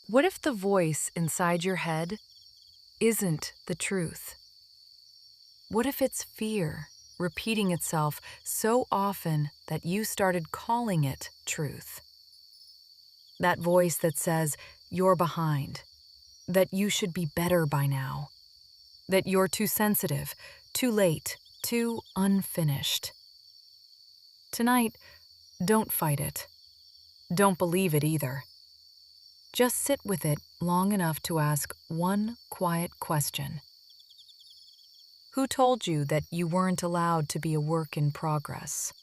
What if the voice inside your head isn't the truth? What if it's fear repeating itself so often that you started calling it truth? That voice that says you're behind, that you should be better by now, that you're too sensitive, too late, too unfinished. Tonight, don't fight it. Don't believe it either. Just sit with it long enough to ask one quiet question. Who told you that you weren't allowed to be a work in progress?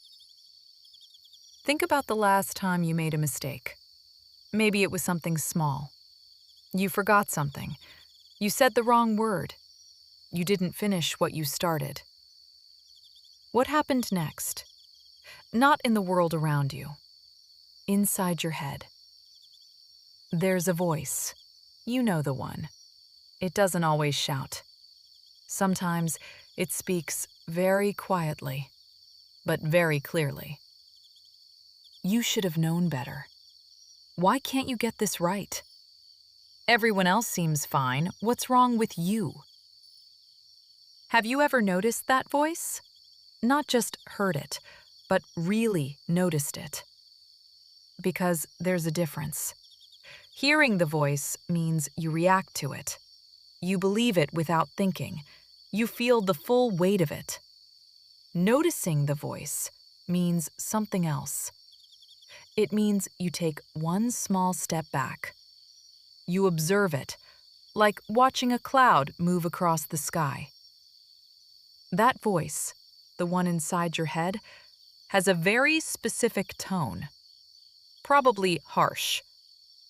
Think about the last time you made a mistake. Maybe it was something small. You forgot something. You said the wrong word. You didn't finish what you started. What happened next? Not in the world around you. Inside your head. There's a voice. You know the one. It doesn't always shout. Sometimes it speaks very quietly, but very clearly. You should have known better. Why can't you get this right? Everyone else seems fine. What's wrong with you? Have you ever noticed that voice? Not just heard it, but really noticed it. Because there's a difference. Hearing the voice means you react to it. You believe it without thinking. You feel the full weight of it. Noticing the voice means something else. It means you take one small step back. You observe it, like watching a cloud move across the sky. That voice, the one inside your head, has a very specific tone. Probably harsh.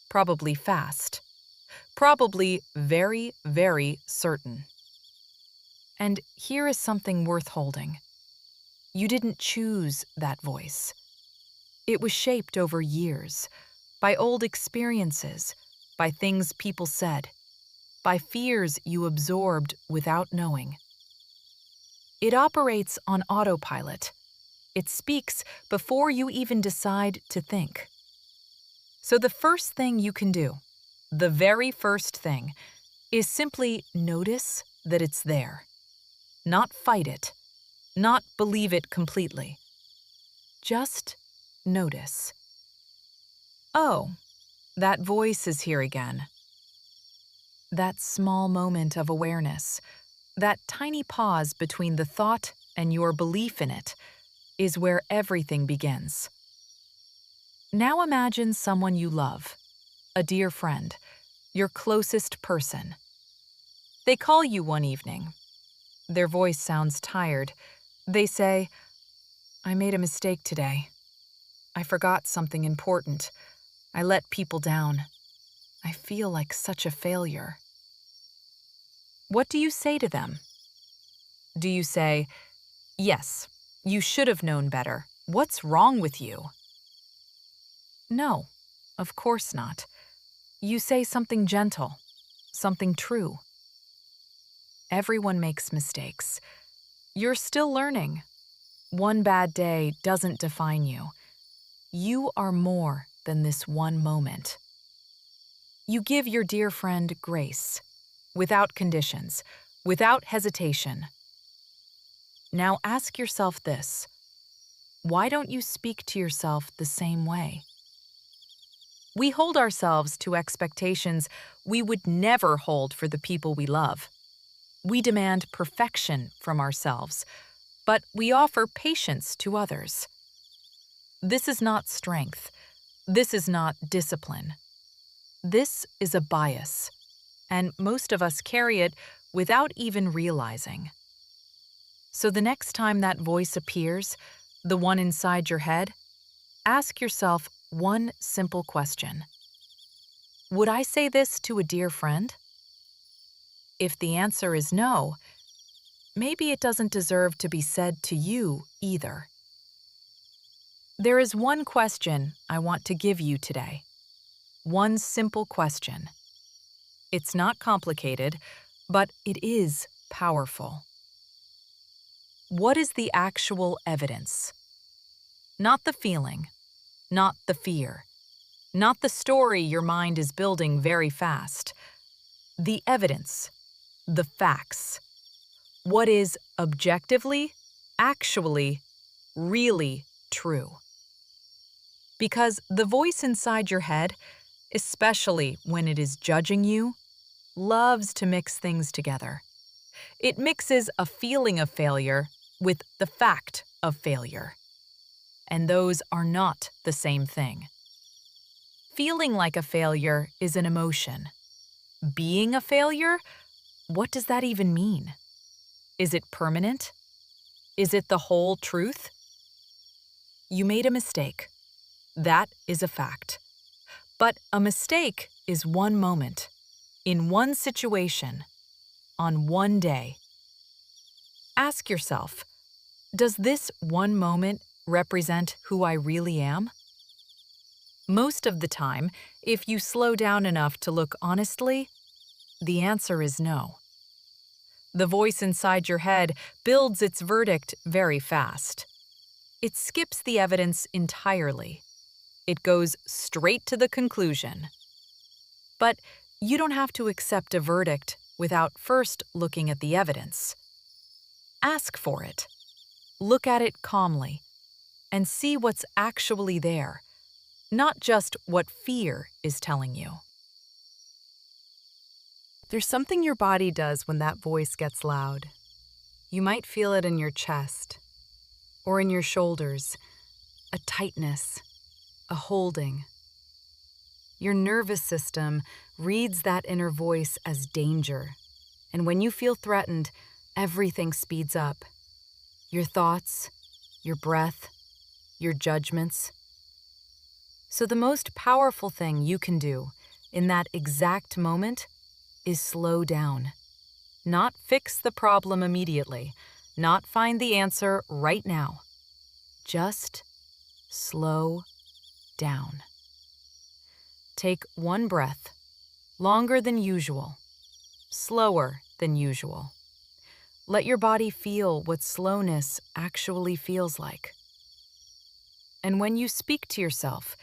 Probably fast. Probably very, very certain. And here is something worth holding. You didn't choose that voice. It was shaped over years, by old experiences, by things people said, by fears you absorbed without knowing. It operates on autopilot. It speaks before you even decide to think. So the first thing you can do, the very first thing, is simply notice that it's there. Not fight it, not believe it completely. Just notice. Oh, that voice is here again. That small moment of awareness, that tiny pause between the thought and your belief in it, is where everything begins. Now imagine someone you love, a dear friend, your closest person. They call you one evening. Their voice sounds tired. They say, "I made a mistake today. I forgot something important. I let people down. I feel like such a failure." What do you say to them? Do you say, "Yes, you should have known better. What's wrong with you?" No, of course not. You say something gentle, something true. Everyone makes mistakes. You're still learning. One bad day doesn't define you. You are more than this one moment. You give your dear friend grace, without conditions, without hesitation. Now ask yourself this: why don't you speak to yourself the same way? We hold ourselves to expectations we would never hold for the people we love. We demand perfection from ourselves, but we offer patience to others. This is not strength. This is not discipline. This is a bias, and most of us carry it without even realizing. So the next time that voice appears, the one inside your head, ask yourself one simple question. Would I say this to a dear friend? If the answer is no, maybe it doesn't deserve to be said to you either. There is one question I want to give you today. One simple question. It's not complicated, but it is powerful. What is the actual evidence? Not the feeling, not the fear, not the story your mind is building very fast. The evidence, the facts. What is objectively, actually, really true. Because the voice inside your head, especially when it is judging you, loves to mix things together. It mixes a feeling of failure with the fact of failure. And those are not the same thing. Feeling like a failure is an emotion. Being a failure? What does that even mean? Is it permanent? Is it the whole truth? You made a mistake. That is a fact. But a mistake is one moment, in one situation, on one day. Ask yourself, does this one moment represent who I really am? Most of the time, if you slow down enough to look honestly, the answer is no. The voice inside your head builds its verdict very fast. It skips the evidence entirely. It goes straight to the conclusion. But you don't have to accept a verdict without first looking at the evidence. Ask for it. Look at it calmly and see what's actually there, not just what fear is telling you. There's something your body does when that voice gets loud. You might feel it in your chest or in your shoulders, a tightness, a holding. Your nervous system reads that inner voice as danger, and when you feel threatened, everything speeds up. Your thoughts, your breath, your judgments. So the most powerful thing you can do in that exact moment is slow down. Not fix the problem immediately, not find the answer right now. Just slow down. Take one breath, longer than usual, slower than usual. Let your body feel what slowness actually feels like. And when you speak to yourself,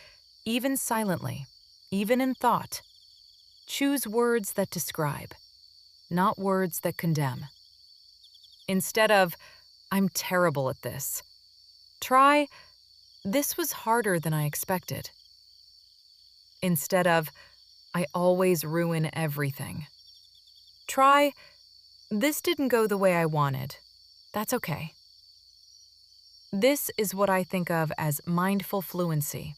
even silently, even in thought, choose words that describe, not words that condemn. Instead of, "I'm terrible at this," try, "This was harder than I expected." Instead of, "I always ruin everything," try, "This didn't go the way I wanted. That's okay." This is what I think of as mindful fluency.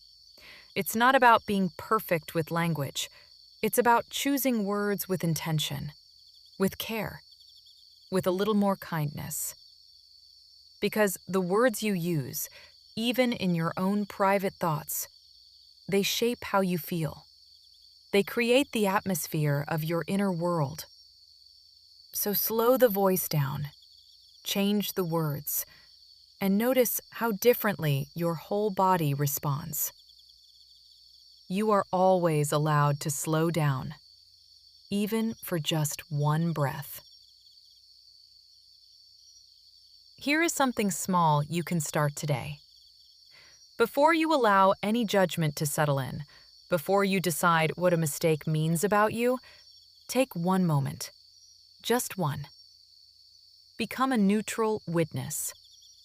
It's not about being perfect with language. It's about choosing words with intention, with care, with a little more kindness. Because the words you use, even in your own private thoughts, they shape how you feel. They create the atmosphere of your inner world. So slow the voice down, change the words, and notice how differently your whole body responds. You are always allowed to slow down, even for just one breath. Here is something small you can start today. Before you allow any judgment to settle in, before you decide what a mistake means about you, take one moment. Just one. Become a neutral witness.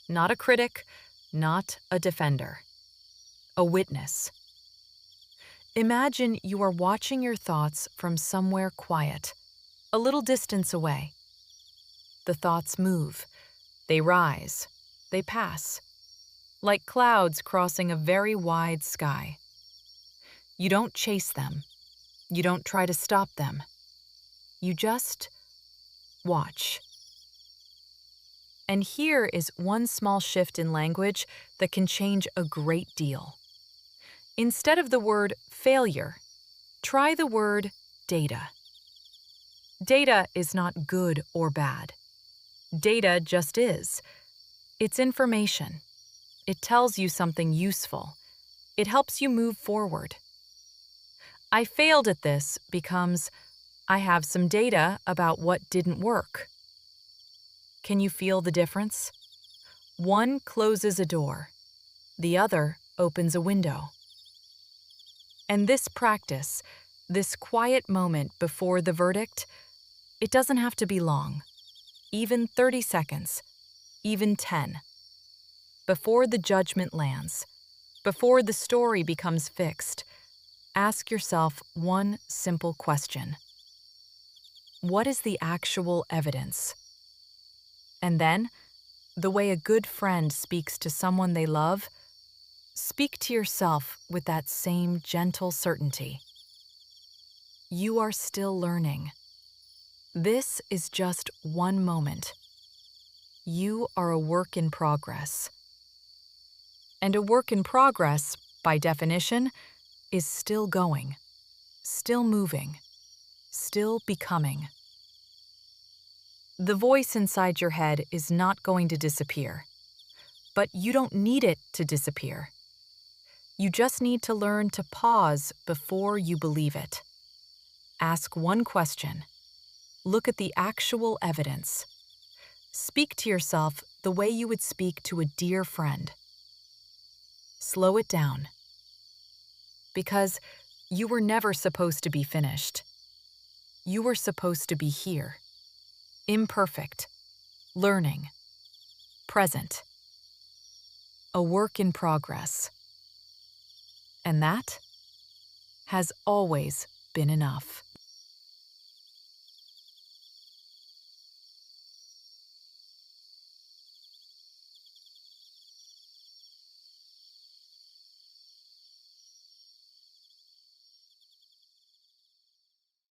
Not a critic, not a defender. A witness. Imagine you are watching your thoughts from somewhere quiet, a little distance away. The thoughts move. They rise. They pass. Like clouds crossing a very wide sky. You don't chase them. You don't try to stop them. You just watch. And here is one small shift in language that can change a great deal. Instead of the word failure, try the word data. Data is not good or bad. Data just is. It's information. It tells you something useful. It helps you move forward. I failed at this becomes, I have some data about what didn't work. Can you feel the difference? One closes a door. The other opens a window. And this practice, this quiet moment before the verdict, it doesn't have to be long. Even 30 seconds, even 10. Before the judgment lands, before the story becomes fixed, ask yourself one simple question. What is the actual evidence? And then, the way a good friend speaks to someone they love, speak to yourself with that same gentle certainty. You are still learning. This is just one moment. You are a work in progress. And a work in progress, by definition, is still going, still moving, still becoming. The voice inside your head is not going to disappear, but you don't need it to disappear. You just need to learn to pause before you believe it. Ask one question. Look at the actual evidence. Speak to yourself the way you would speak to a dear friend. Slow it down. Because you were never supposed to be finished. You were supposed to be here. Imperfect. Learning. Present. A work in progress. And that has always been enough.